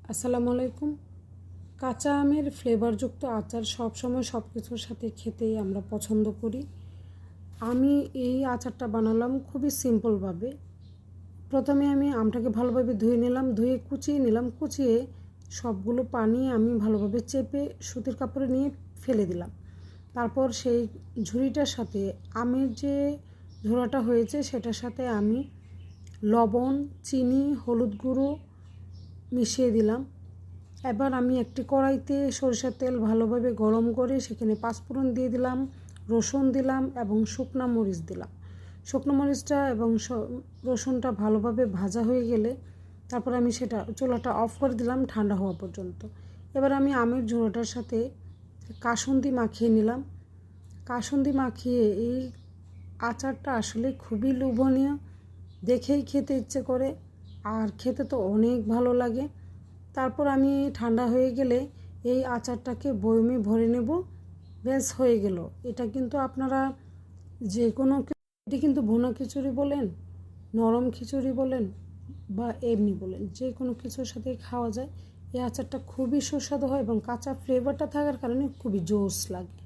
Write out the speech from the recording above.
আসসালামু আলাইকুম। কাঁচা আমের ফ্লেভারযুক্ত আচার সবসময় সব কিছুর সাথে খেতেই আমরা পছন্দ করি। আমি এই আচারটা বানালাম খুবই সিম্পলভাবে। প্রথমে আমি আমটাকে ভালোভাবে ধুয়ে নিলাম, ধুয়ে কুচিয়ে নিলাম, কুচিয়ে সবগুলো পানি আমি ভালোভাবে চেপে সুতির কাপড়ে নিয়ে ফেলে দিলাম। তারপর সেই ঝুড়িটার সাথে আমের যে ঝোড়াটা হয়েছে সেটার সাথে আমি লবণ, চিনি, হলুদ গুঁড়ো মিশিয়ে দিলাম। এবার আমি একটি কড়াইতে সরিষার তেল ভালোভাবে গরম করে সেখানে পাঁচফোড়ন দিয়ে দিলাম, রসুন দিলাম এবং শুকনো মরিচ দিলাম। শুকনো মরিচটা এবং রসুনটা ভালোভাবে ভাজা হয়ে গেলে তারপর আমি সেটা চুলাটা অফ করে দিলাম ঠান্ডা হওয়া পর্যন্ত। এবার আমি আমের ঝোড়োটার সাথে কাসুন্দি মাখিয়ে নিলাম। কাসুন্দি মাখিয়ে এই আচারটা আসলে খুবই লোভনীয়, দেখেই খেতে ইচ্ছে করে, আর খেতে তো অনেক ভালো লাগে। তারপর আমি ঠান্ডা হয়ে গেলে এই আচারটাকে বয়মে ভরে নেব। ব্যাস হয়ে গেল। এটা কিন্তু আপনারা যে কোনো, এটি কিন্তু ভুনা খিচুড়ি বলেন, নরম খিচুড়ি বলেন বা এমনি বলেন, যে কোনো কিছুর সাথে খাওয়া যায়। এই আচারটা খুবই সুস্বাদু হয় এবং কাঁচা ফ্লেভারটা থাকার কারণে খুবই জোস লাগে।